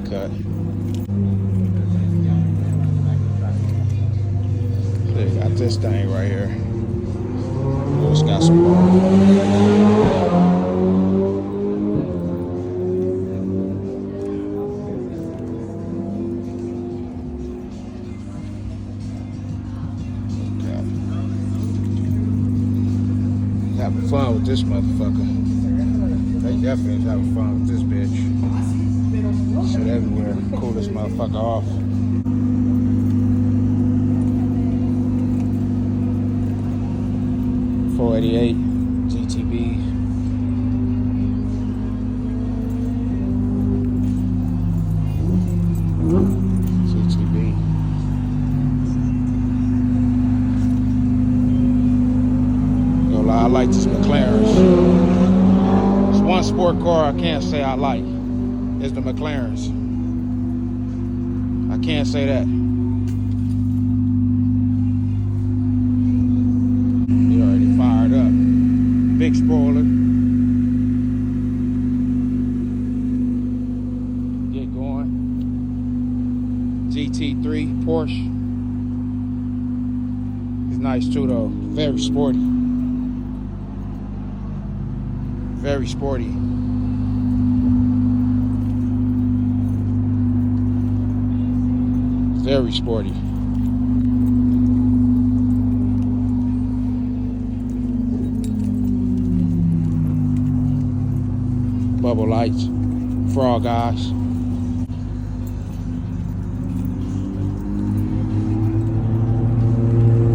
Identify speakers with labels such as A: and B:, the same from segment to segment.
A: Hellcat. They got this thing right here. Oh, it's got some bone. Having fun with this motherfucker. They definitely is having fun with this bitch. Shit everywhere. Cool this motherfucker off. .488 GTB. I like these McLarens. There's one sport car I can't say I like. It's the McLarens. I can't say that. You're already fired up. Big spoiler. Get going. GT3 Porsche. It's nice too though. Very sporty. Very sporty. Very sporty. Bubble lights, frog eyes.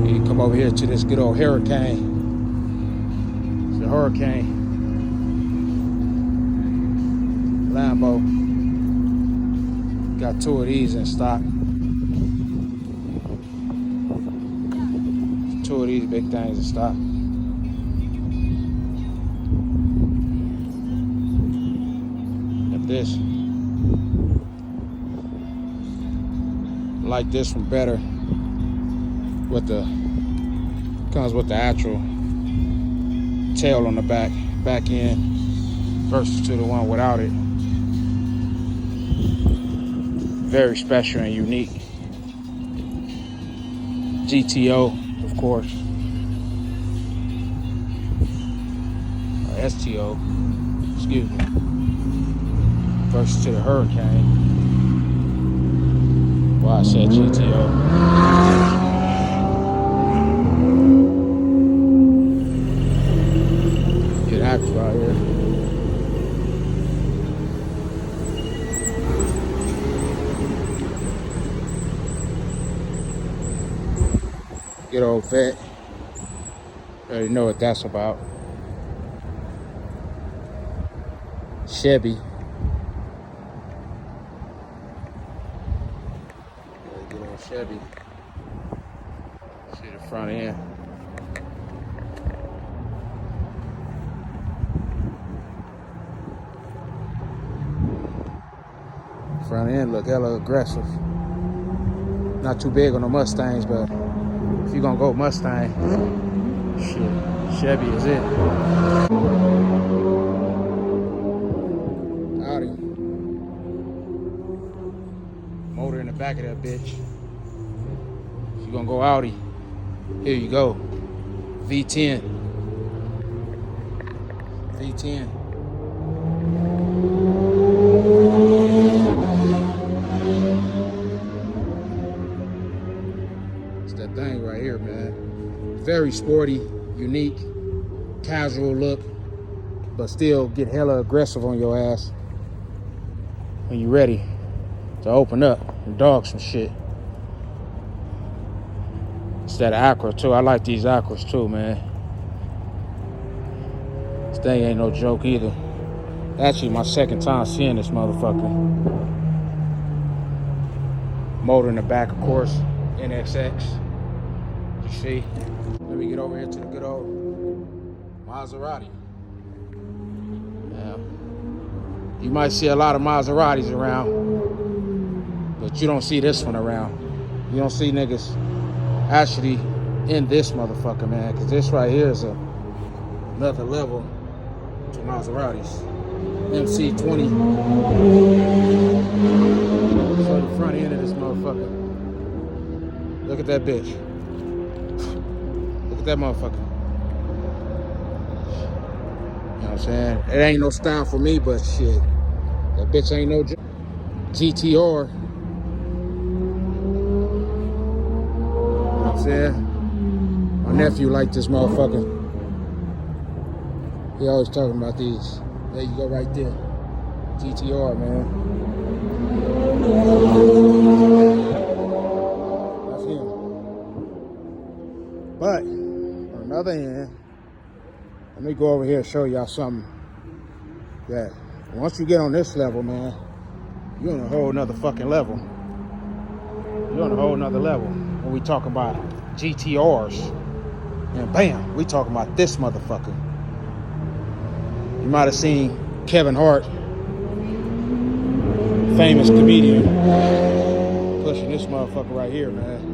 A: You come over here to this good old Hurricane. It's a Hurricane. Lambo. Got two of these in stock. Two of these big things in stock. Got this. I like this one better. With the comes with the actual tail on the back end versus to the one without it. Very special and unique. GTO, of course. Or STO, excuse me. Versus to the Hurricane. Well, I said GTO. Get active out here. Good old vet. Already know what that's about. Chevy. Good old Chevy. See the front end. Front end look hella aggressive. Not too big on the Mustangs, but if you're gonna go Mustang, shit, Chevy is it. Audi. Motor in the back of that bitch. If you're gonna go Audi, here you go. V10. V10. That thing right here, man. Very sporty, unique, casual look, but still get hella aggressive on your ass when you're ready to open up and dog some shit. It's that AUCRA too. I like these AUCRAs too, man. This thing ain't no joke either. Actually, my second time seeing this motherfucker. Motor in the back, of course, NXX. You see? Let me get over here to the good old Maserati. Now, you might see a lot of Maseratis around, but you don't see this one around. You don't see niggas actually in this motherfucker, man, because this right here is another level to Maseratis. MC20. Look at that bitch. Look at that motherfucker. You know what I'm saying? It ain't no style for me, but shit. That bitch ain't no GTR. You know what I'm saying? My nephew liked this motherfucker. He always talking about these. There you go right there. GTR, man. That's him. But, on another hand, let me go over here and show y'all something that once you get on this level, man, you're on a whole nother fucking level. You're on a whole nother level when we talk about GTRs. And bam, we talking about this motherfucker. You might have seen Kevin Hart, famous comedian, pushing this motherfucker right here, man.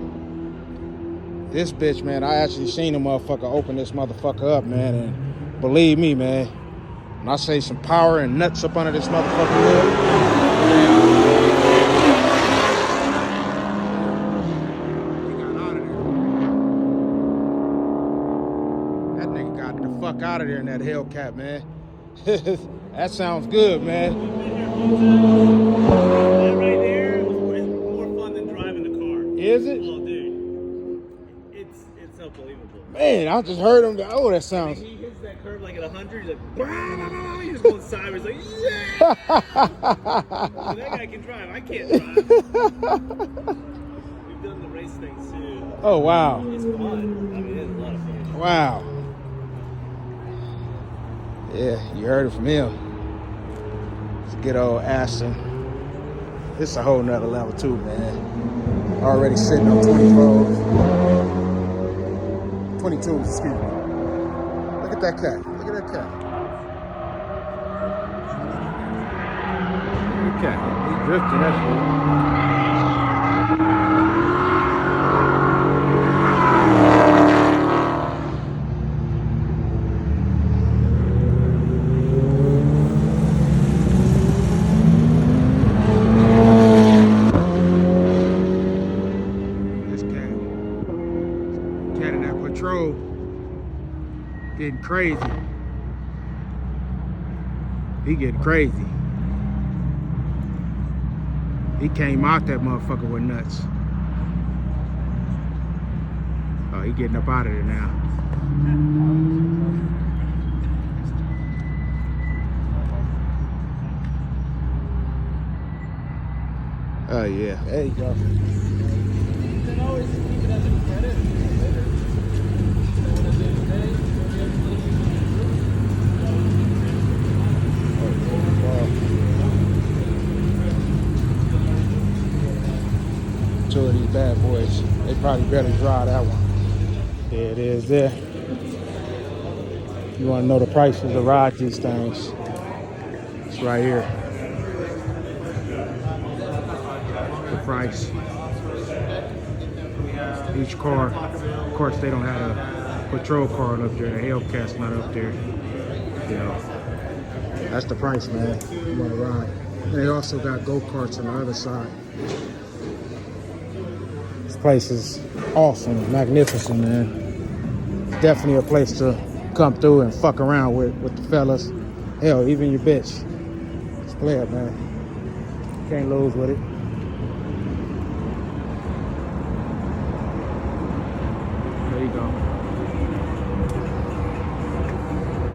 A: This bitch, man, I actually seen a motherfucker open this motherfucker up, man, and believe me, man, when I say some power and nuts up under this motherfucker lid, fuck out of there in that Hellcat, man. That sounds good, man.
B: That right there is more fun than driving the car.
A: Is it?
B: Oh, dude. It's unbelievable.
A: Man, I just heard him go, oh, that sounds...
B: He hits that curve like at 100, he's like, bah! He's going sideways like, yeah! Well, that guy can drive, I can't drive. We've done the race things too.
A: Oh, wow.
B: It's fun. I mean, it's a lot of fun.
A: Wow. Yeah, you heard it from him. It's good old Aston. It's a whole nother level too, man. Already sitting on 24s. 22s, excuse me. Look at that cat. Look at that cat. Look at that cat. He's drifting that shit. Getting crazy. He getting crazy. He came out that motherfucker with nuts. Oh, he getting up out of there now. Oh yeah, there you go.
B: You can always keep it as a credit later.
A: Two of these bad boys, they probably better drive that one. There it is there. You want to know the prices to ride these things? It's right here. The price. Each car, of course they don't have a patrol car up there, the Hellcat's not up there. You know, that's the price, man. You want to ride. And they also got go-karts on the other side. This place is awesome, magnificent, man. It's definitely a place to come through and fuck around with the fellas. Hell, even your bitch. Just play it, man. Can't lose with it.